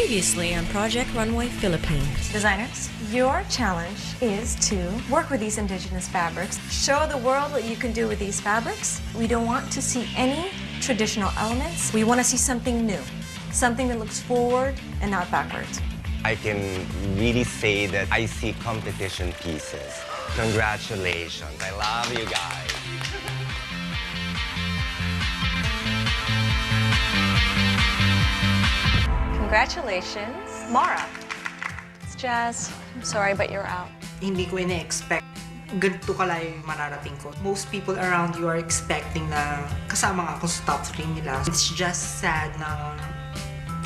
Previously on Project Runway Philippines. Designers, your challenge is to work with these indigenous fabrics, show the world what you can do with these fabrics. We don't want to see any traditional elements. We want to see something new, something that looks forward and not backwards. I can really say that I see competition pieces. Congratulations. I love you guys. Congratulations, Mara. It's Jazz. I'm sorry, but you're out. Hindi ko ina-expect ganito kalayo yung mararating ko. Most people around you are expecting na kasama ako sa top 3 nila. It's just sad na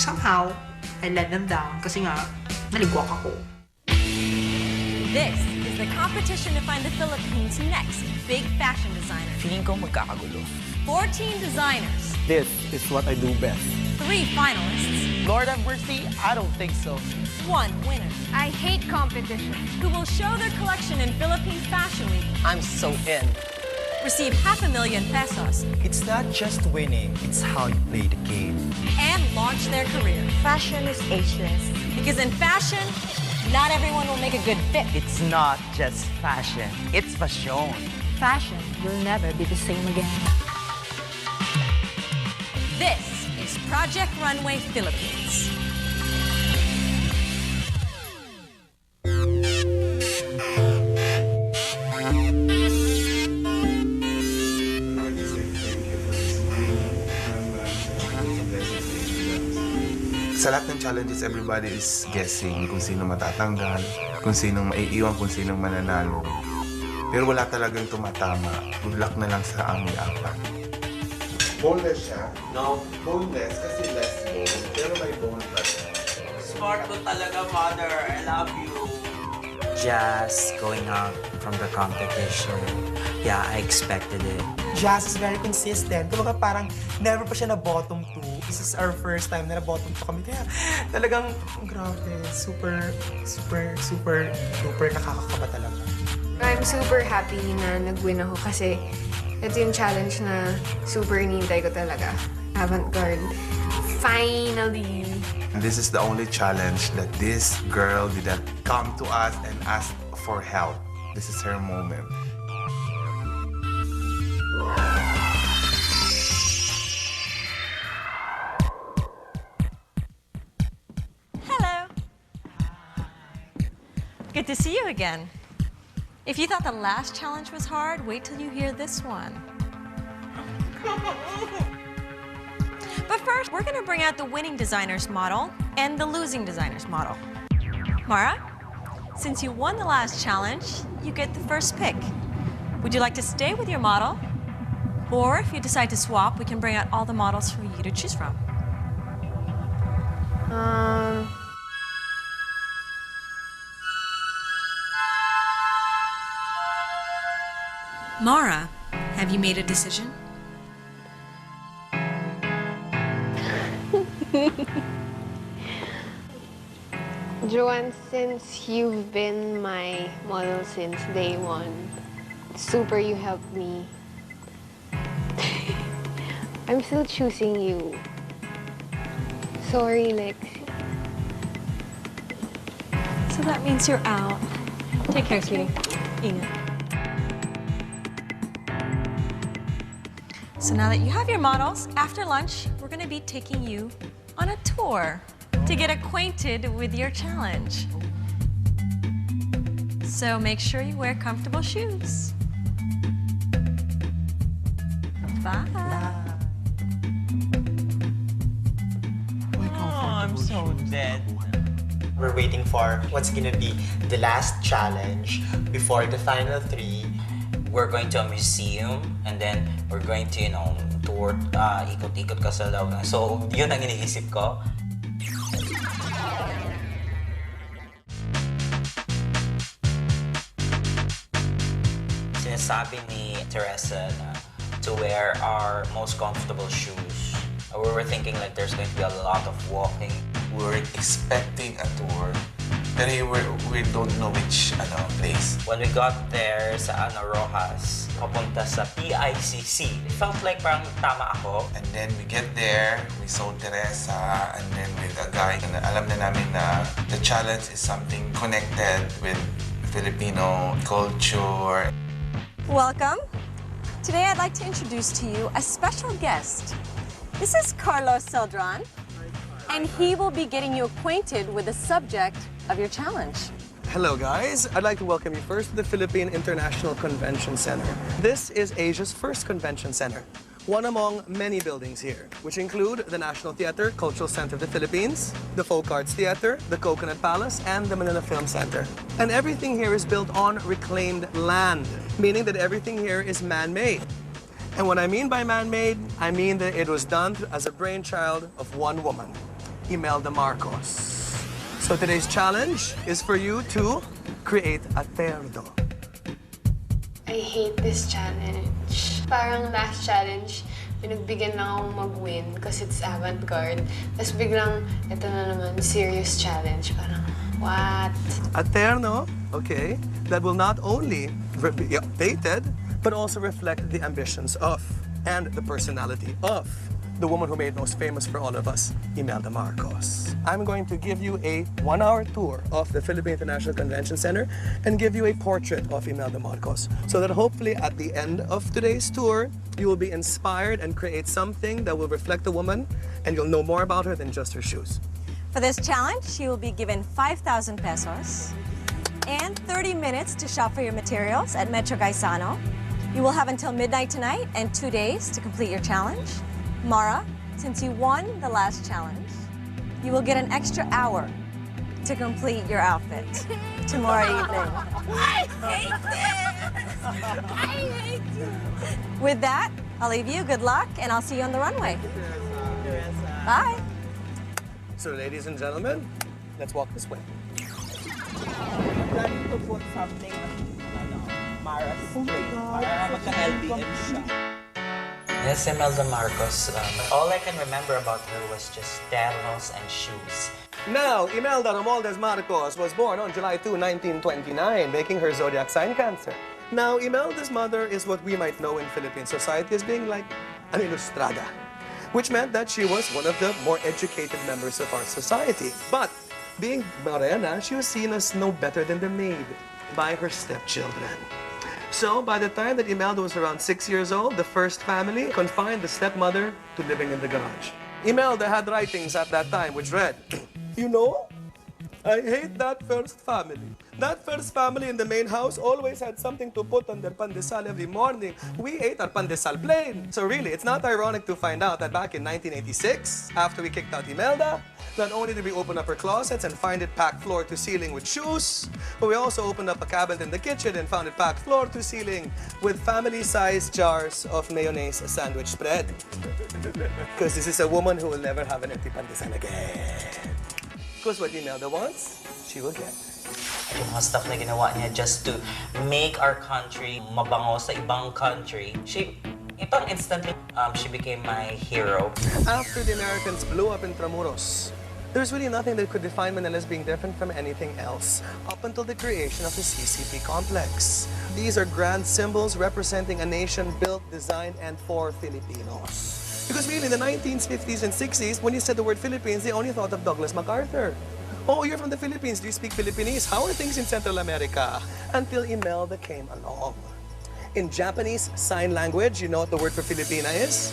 somehow I let them down kasi nga naligwak ako. This is the competition to find the Philippines' next big fashion designer. Feeling ko magkakagulo. 14 designers, This is what I do best. 3 finalists, Lord have mercy, I don't think so. 1 winner, I hate competition. who will show their collection in Philippines Fashion Week, I'm so in. receive $500,000 pesos, It's not just winning, it's how you play the game. and launch their career. Fashion is ageless. Because in fashion, not everyone will make a good fit. It's not just fashion, it's fashion. Fashion will never be the same again. This is Project Runway Philippines. Sa lahat ng challenges, everybody is guessing kung sino matatanggal, kung sinong maiiwan, kung sinong mananalo. Pero wala talagang tumatama. Good luck na lang sa aming apat. Boneless siya? No. Boneless kasi less bone. Pero may bone pa siya. Smart ko talaga, mother. I love you. Jazz going out from the competition. Yeah, I expected it. Jazz is very consistent. Kumbaga parang never pa siya na bottom 2. This is our first time na bottom 2 kami. Kaya talagang grabe. Super nakakakaba talaga. I'm super happy na nag-win ako kasi ito yung challenge na super inintay ko talaga. Avant-garde. Finally! And this is the only challenge that this girl did not come to us and ask for help. This is her moment. Hello. Good to see you again. If you thought the last challenge was hard, wait till you hear this one. But first, we're going to bring out the winning designer's model and the losing designer's model. Mara, since you won the last challenge, you get the first pick. Would you like to stay with your model? Or if you decide to swap, we can bring out all the models for you to choose from. Mara, have you made a decision? Joanne, since you've been my model since day one, super you helped me. I'm still choosing you. Sorry, Lexi. So that means you're out. Take care, sweetie. Ingat. So now that you have your models, after lunch, we're going to be taking you on a tour to get acquainted with your challenge. So make sure you wear comfortable shoes. Bye. Oh, I'm so dead. We're waiting for what's gonna be the last challenge before the final 3. We're going to a museum and then we're going to, tour, ikot-ikot ka sa loob. So, yun ang iniisip ko. Sinasabi ni Teresa na to wear our most comfortable shoes. We were thinking like there's going to be a lot of walking. We were expecting a tour Pero we don't know which place. When we got there sa Rojas, papunta sa PICC, it felt like parang tama ako. And then we get there, we saw Teresa, and then with a guy, na alam na namin na the challenge is something connected with Filipino culture. Welcome. Today I'd like to introduce to you a special guest. This is Carlos Celdran, and he will be getting you acquainted with the subject of your challenge. Hello guys, I'd like to welcome you first to the Philippine International Convention Center. This is Asia's first convention center, one among many buildings here, which include the National Theatre, Cultural Center of the Philippines, the Folk Arts Theatre, the Coconut Palace, and the Manila Film Center. And everything here is built on reclaimed land, meaning that everything here is man-made. And what I mean by man-made, I mean that it was done as a brainchild of one woman, Imelda Marcos. So today's challenge is for you to create a terno. I hate this challenge. Parang last challenge, pinagbigyan lang akong mag-win kasi it's avant-garde. Tapos biglang, ito na naman, serious challenge. Parang, what? A terno, okay, that will not only be updated, but also reflect the ambitions of and the personality of the woman who made most famous for all of us, Imelda Marcos. I'm going to give you a 1-hour tour of the Philippine International Convention Center and give you a portrait of Imelda Marcos, so that hopefully at the end of today's tour, you will be inspired and create something that will reflect the woman, and you'll know more about her than just her shoes. For this challenge, you will be given 5,000 pesos and 30 minutes to shop for your materials at Metro Gaisano. You will have until midnight tonight and 2 days to complete your challenge. Mara, since you won the last challenge, you will get an extra hour to complete your outfit tomorrow evening. I hate this! I hate you! With that, I'll leave you. Good luck, and I'll see you on the runway. Bye. So ladies and gentlemen, let's walk this way. I'm planning to put something on Mara's straight para magka-LBM siya. Yes, Imelda Marcos. All I can remember about her was just ternos and shoes. Now, Imelda Romualdez Marcos was born on July 2, 1929, making her zodiac sign Cancer. Now, Imelda's mother is what we might know in Philippine society as being like an ilustrada, which meant that she was one of the more educated members of our society. But being morena, she was seen as no better than the maid by her stepchildren. So, by the time that Imelda was around 6 years old, the first family confined the stepmother to living in the garage. Imelda had writings at that time which read, "You know, I hate that first family. That first family in the main house always had something to put on their pandesal every morning. We ate our pandesal plain." So really, it's not ironic to find out that back in 1986, after we kicked out Imelda, not only did we open up her closets and find it packed floor to ceiling with shoes, but we also opened up a cabinet in the kitchen and found it packed floor to ceiling with family-sized jars of mayonnaise sandwich spread. Because this is a woman who will never have an empty pandesal again. Because what Imelda wants, she will get. Yung mga stuff na ginawa niya just to make our country mabango sa ibang country. Ipang instantly, she became my hero. After the Americans blew up Intramuros, there's really nothing that could define Manila as being different from anything else, up until the creation of the CCP complex. These are grand symbols representing a nation built, designed, and for Filipinos. Because really, in the 1950s and 60s, when you said the word Philippines, they only thought of Douglas MacArthur. Oh, you're from the Philippines. Do you speak Philippines? How are things in Central America? Until Imelda came along. In Japanese sign language, you know what the word for Filipina is?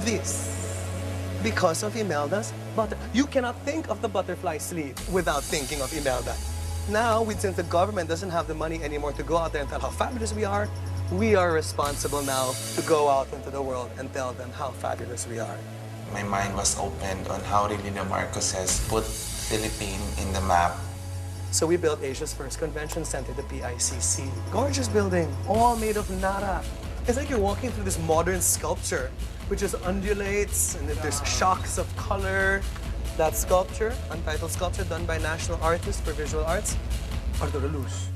This. Because of Imelda's butter. You cannot think of the butterfly sleeve without thinking of Imelda. Now, since the government doesn't have the money anymore to go out there and tell how fabulous we are responsible now to go out into the world and tell them how fabulous we are. My mind was opened on how really the Marcos has put Philippine in the map. So we built Asia's first convention center, the PICC. Gorgeous building, all made of nara. It's like you're walking through this modern sculpture, which just undulates, and there's shocks of color. That sculpture, untitled sculpture done by national artists for visual arts, Arturo Luz.